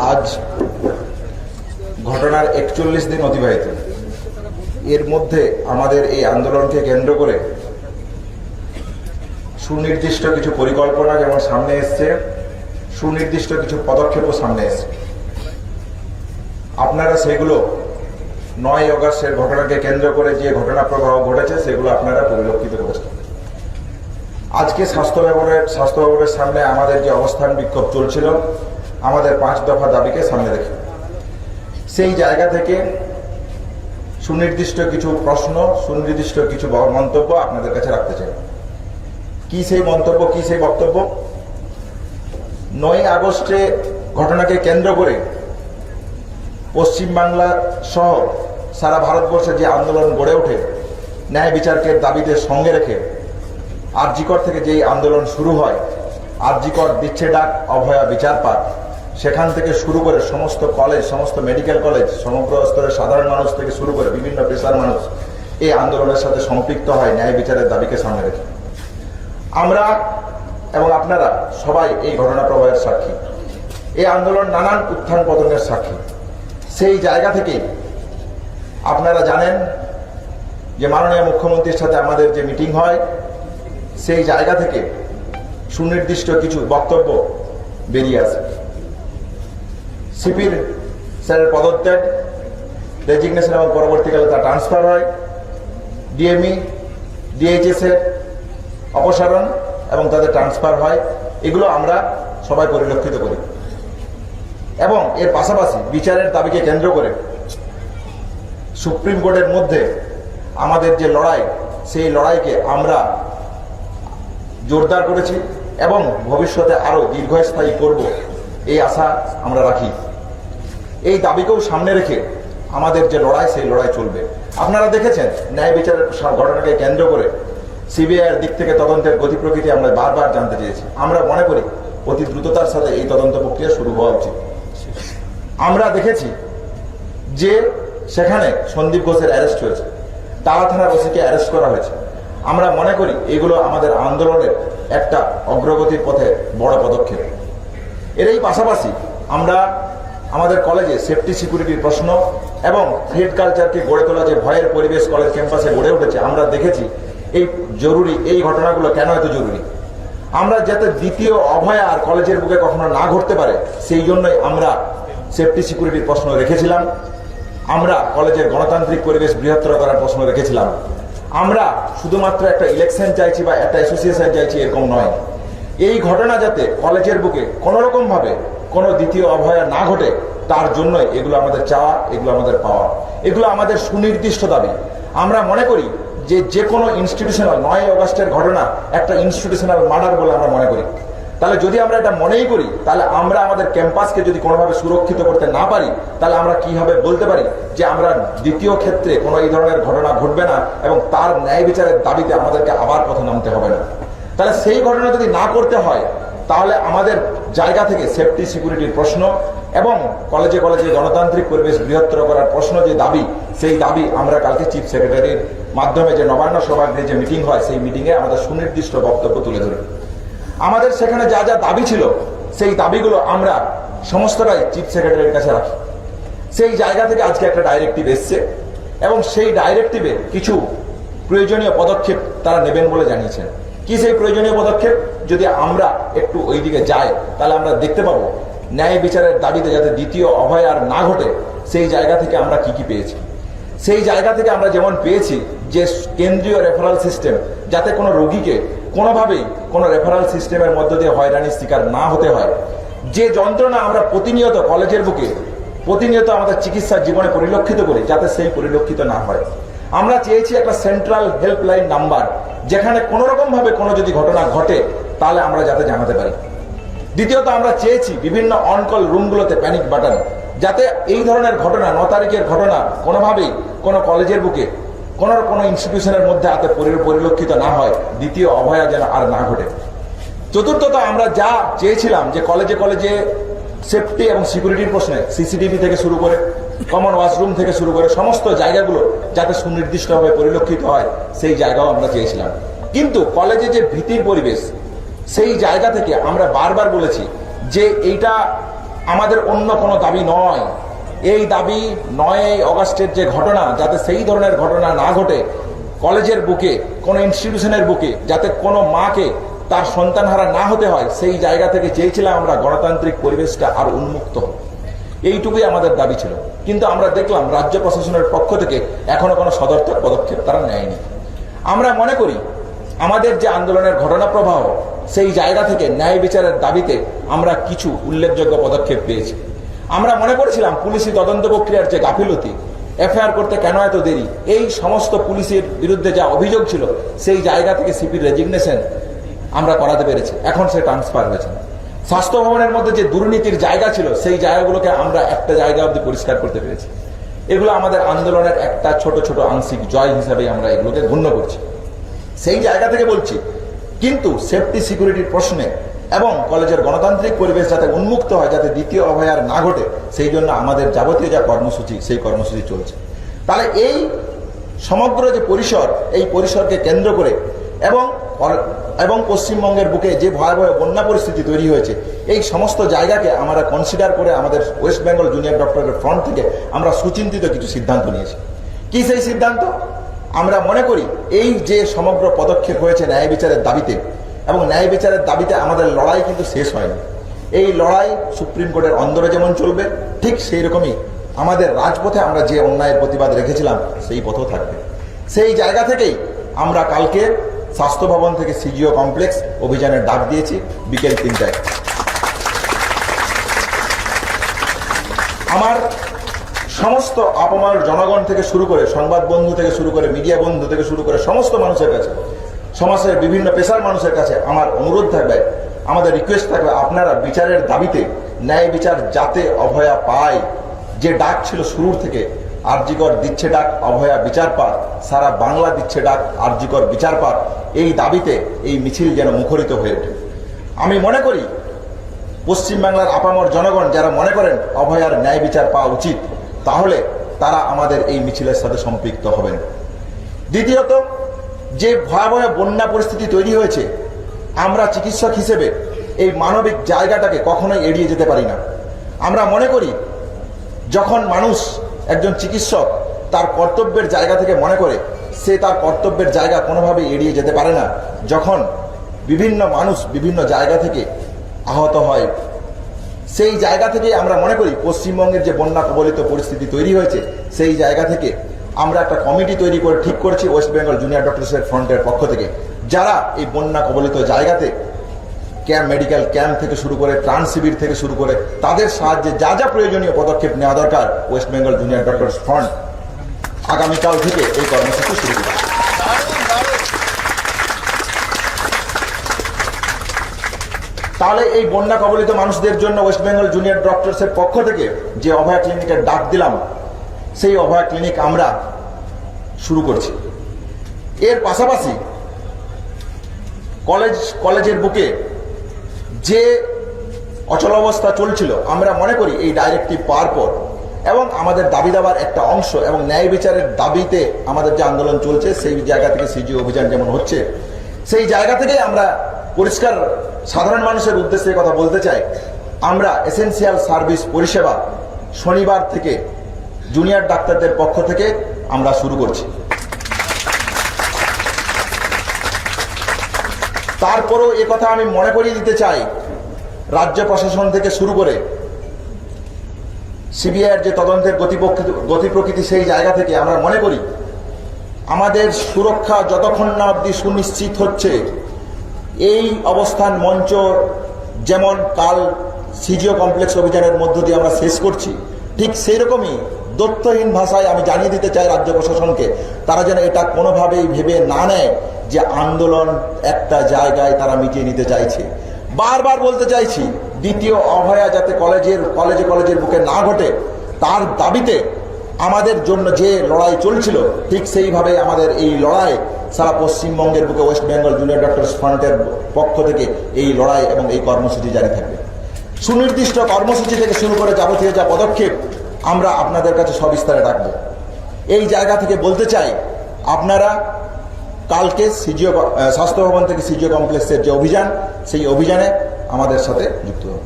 আজ ঘটনার 41 দিন অতিবাহিত। এর মধ্যে আমাদের এই আন্দোলনকে কেন্দ্র করে সুনির্দিষ্ট কিছু পরিকল্পনা যেমন সামনে এসছে, সুনির্দিষ্ট কিছু পদক্ষেপও সামনে এসছে। আপনারা সেগুলো 9 অগস্টের ঘটনাকে কেন্দ্র করে যে ঘটনা প্রবাহ ঘটেছে সেগুলো আপনারা পরিলক্ষিত করেছেন। আজকে স্বাস্থ্য ভবনের সামনে আমাদের যে অবস্থান বিক্ষোভ চলছিল, আমাদের 5 দফা দাবিকে সামনে রেখে সেই জায়গা থেকে সুনির্দিষ্ট কিছু প্রশ্ন, সুনির্দিষ্ট কিছু মন্তব্য আপনাদের কাছে রাখতে চাই। কি সেই মন্তব্য, কি সেই বক্তব্য? 9 আগস্টে ঘটনাকে কেন্দ্র করে পশ্চিমবাংলা সহ সারা ভারতবর্ষে যে আন্দোলন গড়ে ওঠে ন্যায় বিচারকে দাবিতে সঙ্গে রেখে, আরজিকর থেকে যেই আন্দোলন শুরু হয়, আরজিকর দিচ্ছে ডাক অভয়া বিচার পাক, সেখান থেকে শুরু করে সমস্ত কলেজ, সমস্ত মেডিকেল কলেজ, সমগ্র স্তরের সাধারণ মানুষ থেকে শুরু করে বিভিন্ন পেশার মানুষ এই আন্দোলনের সাথে সম্পৃক্ত হয় ন্যায় বিচারের দাবিকে সামনে রেখে। আমরা এবং আপনারা সবাই এই ঘটনা প্রবাহের সাক্ষী। এই আন্দোলন নানান উত্থান পতনের সাক্ষী। সেই জায়গা থেকে আপনারা জানেন যে মাননীয় মুখ্যমন্ত্রীর সাথে আমাদের যে মিটিং হয়, সেই জায়গা থেকে সুনির্দিষ্ট কিছু বক্তব্য বেরিয়ে আসে। সিপির স্যারের পদত্যাগ, রেজিগনেশন এবং পরবর্তীকালে তার ট্রান্সফার হয়, ডিএমই ডিএইচএস এর অপসারণ এবং তাদের ট্রান্সফার হয়, এগুলো আমরা সবাই পরিলক্ষিত করি। এবং এর পাশাপাশি বিচারের দাবিকে কেন্দ্র করে সুপ্রিম কোর্টের মধ্যে আমাদের যে লড়াই, সেই লড়াইকে আমরা জোরদার করেছি এবং ভবিষ্যতে আরো দীর্ঘস্থায়ী করব এই আশা আমরা রাখি। এই দাবিকেও সামনে রেখে আমাদের যে লড়াই, সেই লড়াই চলবে। আপনারা দেখেছেন ন্যায় বিচারের ঘটনাকে কেন্দ্র করে সিবিআইয়ের দিক থেকে তদন্তের গতি প্রকৃতি আমরা বারবার জানতে চেয়েছি। আমরা মনে করি অতি দ্রুততার সাথে এই তদন্ত প্রক্রিয়া শুরু হওয়া উচিত। আমরা দেখেছি যে সেখানে সন্দীপ ঘোষের অ্যারেস্ট হয়েছে, তারা থানার ওসিকে অ্যারেস্ট করা হয়েছে। আমরা মনে করি এগুলো আমাদের আন্দোলনের একটা অগ্রগতির পথে বড় পদক্ষেপ। এরই পাশাপাশি আমরা আমাদের কলেজে সেফটি সিকিউরিটির প্রশ্ন এবং থ্রেড কালচারকে গড়ে তোলা, যে ভয়ের পরিবেশ কলেজ ক্যাম্পাসে গড়ে উঠেছে, আমরা দেখেছি এই ঘটনাগুলো কেন এত জরুরি। আমরা যাতে দ্বিতীয় অভয়া আর কলেজের বুকে কখনো না ঘটতে পারে, সেই জন্যই আমরা সেফটি সিকিউরিটির প্রশ্ন রেখেছিলাম। আমরা কলেজের গণতান্ত্রিক পরিবেশ বৃহত্তর করার প্রশ্ন রেখেছিলাম। আমরা শুধুমাত্র একটা ইলেকশন চাইছি বা একটা অ্যাসোসিয়েশন চাইছি এরকম নয়। এই ঘটনা যাতে কলেজের বুকে কোনো রকম ভাবে কোনো দ্বিতীয় অভয়া না ঘটে, তার জন্যই এগুলো আমাদের চাওয়া, এগুলো আমাদের পাওয়া, এগুলো আমাদের সুনির্দিষ্ট দাবি। আমরা মনে করি যে কোনো ইনস্টিটিউশনাল 9 অগস্টের ঘটনা একটা ইনস্টিটিউশনাল মার্ডার বলে আমরা মনে করি। তাহলে যদি আমরা এটা মনেই করি, তাহলে আমরা আমাদের ক্যাম্পাসকে যদি কোনোভাবে সুরক্ষিত করতে না পারি, তাহলে আমরা কিভাবে বলতে পারি যে আমরা দ্বিতীয় ক্ষেত্রে কোনো এই ধরনের ঘটনা ঘটবে না এবং তার ন্যায় বিচারের দাবিতে আমাদেরকে আবার পথে নামতে হবে না। তাহলে সেই ঘটনা যদি না করতে হয়, তাহলে আমাদের জায়গা থেকে সেফটি সিকিউরিটির প্রশ্ন এবং কলেজে কলেজে গণতান্ত্রিক পরিবেশ বৃহত্তর করার প্রশ্ন যে দাবি, সেই দাবি আমরা কালকে চিফ সেক্রেটারির মাধ্যমে যে নবান্ন সভাগৃহে যে মিটিং হয়, সেই মিটিংয়ে আমাদের সুনির্দিষ্ট বক্তব্য তুলে ধরি। আমাদের সেখানে যা যা দাবি ছিল, সেই দাবিগুলো আমরা সমস্তটাই চিফ সেক্রেটারির কাছে রাখি। সেই জায়গা থেকে আজকে একটা ডাইরেক্টিভ এসছে এবং সেই ডাইরেক্টিভে কিছু প্রয়োজনীয় পদক্ষেপ তারা নেবেন বলে জানিয়েছেন। কি সেই প্রয়োজনীয় পদক্ষেপ? যদি আমরা একটু ওই দিকে যাই, তাহলে আমরা দেখতে পাবো ন্যায় বিচারের দাবিতে যাতে দ্বিতীয় অভয় আর না ঘটে, সেই জায়গা থেকে আমরা কি কি পেয়েছি। সেই জায়গা থেকে আমরা যেমন পেয়েছি যে কেন্দ্রীয় রেফারেল সিস্টেম, যাতে কোনো রোগীকে কোনোভাবেই কোনো রেফারেল সিস্টেমের মধ্য দিয়ে হয়রানির শিকার না হতে হয়। যে যন্ত্রণা আমরা প্রতিনিয়ত কলেজের বুকে প্রতিনিয়ত আমাদের চিকিৎসার জীবনে পরিলক্ষিত করি, যাতে সেই পরিলক্ষিত না হয়। আমরা চেয়েছি একটা সেন্ট্রাল হেল্পলাইন নাম্বার, যেখানে কোনো রকম ভাবে কোনো যদি ঘটনা ঘটে, তাহলে আমরা যাতে জানাতে পারি। দ্বিতীয়ত আমরা চেয়েছি বিভিন্ন অনকল রুমগুলোতে প্যানিক বাটন, যাতে এই ধরনের ঘটনা, 9 তারিখের ঘটনা কোনোভাবেই কোনো কলেজের বুকে কোনো ইনস্টিটিউশনের মধ্যে হাতে পরিলক্ষিত না হয়, দ্বিতীয় অভয়া যেন আর না ঘটে। চতুর্থত আমরা যা চেয়েছিলাম যে কলেজে কলেজে সেফটি এবং সিকিউরিটির প্রশ্নে সিসিটিভি থেকে শুরু করে কমন ওয়াশরুম থেকে শুরু করে সমস্ত জায়গাগুলো যাতে সুনির্দিষ্টভাবে পরিলক্ষিত হয়, সেই জায়গাও আমরা চেয়েছিলাম। কিন্তু কলেজে যে ভীতির পরিবেশ, সেই জায়গা থেকে আমরা বারবার বলেছি যে এইটা আমাদের অন্য কোনো দাবি নয়। এই দাবি 9ই অগাস্টের যে ঘটনা, যাতে সেই ধরনের ঘটনা না ঘটে কলেজের বুকে, কোনো ইনস্টিটিউশনের বুকে, যাতে কোনো মাকে তার সন্তানহারা না হতে হয়, সেই জায়গা থেকে চেয়েছিলাম আমরা গণতান্ত্রিক পরিবেশটা আর উন্মুক্ত হোক। এইটুকুই আমাদের দাবি ছিল। কিন্তু আমরা দেখলাম রাজ্য প্রশাসনের পক্ষ থেকে এখনো কোনো সদর্থক পদক্ষেপ তারা নেয়নি। আমরা মনে করি আমাদের যে আন্দোলনের ঘটনা প্রবাহ, সেই জায়গা থেকে ন্যায় বিচারের দাবিতে আমরা কিছু উল্লেখযোগ্য পদক্ষেপ পেয়েছি। আমরা মনে করেছিলাম পুলিশি তদন্ত প্রক্রিয়ার যে গাফিলতি, এফআইআর করতে কেন এত দেরি, এই সমস্ত পুলিশের বিরুদ্ধে যা অভিযোগ ছিল, সেই জায়গা থেকে সিপির রেজিগনেশন আমরা করাতে পেরেছি। এখন সে ট্রান্সফার হয়েছে। স্বাস্থ্য ভবনের মধ্যে যে দুর্নীতির জায়গা ছিল, সেই জায়গাগুলোকে আমরা একটা জায়গা অবধি পরিষ্কার করতে পেরেছি। এগুলো আমাদের আন্দোলনের একটা ছোট ছোট আংশিক জয় হিসাবে আমরা এগুলোকে গণ্য করছি। সেই জায়গা থেকে বলছি, কিন্তু সেফটি সিকিউরিটির প্রশ্নে এবং কলেজের গণতান্ত্রিক পরিবেশ যাতে উন্মুক্ত হয়, যাতে দ্বিতীয় অভয়ার না ঘটে, সেই জন্য আমাদের যাবতীয় যা কর্মসূচি, সেই কর্মসূচি চলছে। তাহলে এই সমগ্র যে পরিসর, এই পরিসরকে কেন্দ্র করে এবং পশ্চিমবঙ্গের বুকে যে ভয়াবহ বন্যা পরিস্থিতি তৈরি হয়েছে, এই সমস্ত জায়গাকে আমরা কনসিডার করে আমাদের ওয়েস্ট বেঙ্গল জুনিয়র ডক্টরের ফ্রন্ট থেকে আমরা সুচিন্তিত কিছু সিদ্ধান্ত নিয়েছি। কি সেই সিদ্ধান্ত? আমরা মনে করি এই যে সমগ্র পদক্ষেপ হয়েছে ন্যায় বিচারের দাবিতে, এবং ন্যায় বিচারের দাবিতে আমাদের লড়াই কিন্তু শেষ হয়নি। এই লড়াই সুপ্রিম কোর্টের অন্দরে যেমন চলবে, ঠিক সেই রকমই আমাদের রাজপথে আমরা যে অন্যায়ের প্রতিবাদ রেখেছিলাম, সেই পথও থাকবে। সেই জায়গা থেকেই আমরা কালকে স্বাস্থ্য ভবন থেকে সিজিও কমপ্লেক্স অভিযানের ডাক দিয়েছি বিকেল 3টায়। আমার সমস্ত আপামর জনগণ থেকে শুরু করে, সংবাদ বন্ধু থেকে শুরু করে, মিডিয়া বন্ধু থেকে শুরু করে সমস্ত মানুষের কাছে, সমাজের বিভিন্ন পেশার মানুষের কাছে আমার অনুরোধ থাকবে, আমাদের রিকোয়েস্ট থাকবে, আপনারা বিচারের দাবিতে ন্যায় বিচার যাতে অভয়া পায়, যে ডাক ছিল শুরুর থেকে, আরজিকর দিচ্ছে ডাক অভয়া বিচার পাক, সারা বাংলা দিচ্ছে ডাক আরজিকর বিচার পাক, এই দাবিতে এই মিছিল যেন মুখরিত হয়ে ওঠে। আমি মনে করি পশ্চিমবাংলার আপামর জনগণ যারা মনে করেন অভয়ার ন্যায় বিচার পাওয়া উচিত, তাহলে তারা আমাদের এই মিছিলের সাথে সম্পৃক্ত হবেন। দ্বিতীয়ত, যে ভয়াবহ বন্যা পরিস্থিতি তৈরি হয়েছে, আমরা চিকিৎসক হিসেবে এই মানবিক জায়গাটাকে কখনোই এড়িয়ে যেতে পারি না। আমরা মনে করি যখন মানুষ, একজন চিকিৎসক তার কর্তব্যের জায়গা থেকে মনে করে, সে তার কর্তব্যের জায়গা কোনোভাবেই এড়িয়ে যেতে পারে না। যখন বিভিন্ন মানুষ বিভিন্ন জায়গা থেকে আহত হয়, সেই জায়গা থেকে আমরা মনে করি পশ্চিমবঙ্গের যে বন্যা কবলিত পরিস্থিতি তৈরি হয়েছে, সেই জায়গা থেকে আমরা একটা কমিটি তৈরি করে ঠিক করেছি ওয়েস্ট বেঙ্গল জুনিয়র ডক্টরসের ফ্রন্টের পক্ষ থেকে, যারা এই বন্যা কবলিত জায়গাতে মেডিকেল ক্যাম্প থেকে শুরু করে, ত্রাণ শিবির থেকে শুরু করে, তাদের সাহায্যে যা যা প্রয়োজনীয় পদক্ষেপ নেওয়া দরকার, West Bengal junior doctors front আগামীকাল থেকে এই কর্মসূচি শুরু করবে। তাহলে এই বন্যা কবলিত মানুষদের জন্য ওয়েস্ট বেঙ্গল জুনিয়র ডক্টরসের পক্ষ থেকে যে অভয়া ক্লিনিকের ডাক দিলাম, সেই অভয়া ক্লিনিক আমরা শুরু করছি। এর পাশাপাশি কলেজের বুকে যে অচলাবস্থা চলছিল, আমরা মনে করি এই ডাইরেক্টিভ পাওয়ার পর এবং আমাদের দাবি দাবার একটা অংশ এবং ন্যায় বিচারের দাবিতে আমাদের যে আন্দোলন চলছে, সেই জায়গা থেকে সিজিও অভিযান যেমন হচ্ছে, সেই জায়গা থেকেই আমরা পরিষ্কার সাধারণ মানুষের উদ্দেশ্যে কথা বলতে চাই। আমরা এসেনশিয়াল সার্ভিস পরিষেবা শনিবার থেকে জুনিয়র ডাক্তারদের পক্ষ থেকে আমরা শুরু করছি। তারপরও কথা আমি মনে করিয়ে দিতে চাই, রাজ্য প্রশাসন থেকে শুরু করে সিবিআইয়ের যে তদন্তের গতি প্রকৃতি, সেই জায়গা থেকে আমরা মনে করি আমাদের সুরক্ষা যতক্ষণ না অবধি সুনিশ্চিত হচ্ছে, এই অবস্থান মঞ্চ যেমন কাল সিজিও কমপ্লেক্স অভিযানের মধ্য দিয়ে আমরা শেষ করছি, ঠিক সেই রকমই তথ্যহীন ভাষায় আমি জানিয়ে দিতে চাই রাজ্য প্রশাসনকে, তারা যেন এটা কোনোভাবেই ভেবে না নেয় যে আন্দোলন একটা জায়গায় তারা মিটিয়ে নিতে চাইছে। বারবার বলতে চাইছি, দ্বিতীয় অভয়া যাতে কলেজের বুকে না ঘটে, তার দাবিতে আমাদের জন্য যে লড়াই চলছিল, ঠিক সেইভাবে আমাদের এই লড়াই সারা পশ্চিমবঙ্গের বুকে ওয়েস্ট বেঙ্গল জুনিয়র ডক্টরস ফ্রন্টের পক্ষ থেকে এই লড়াই এবং এই কর্মসূচি জারি থাকবে। সুনির্দিষ্ট কর্মসূচি থেকে শুরু করে যাবতীয় যা পদক্ষেপ আমরা আপনাদের কাছে সবিস্তারে রাখব। এই জায়গা থেকে বলতে চাই, আপনারা কালকে স্বাস্থ্য ভবন থেকে সিজিও কমপ্লেক্সের যে অভিযান, সেই অভিযানে আমাদের সাথে যুক্ত হন।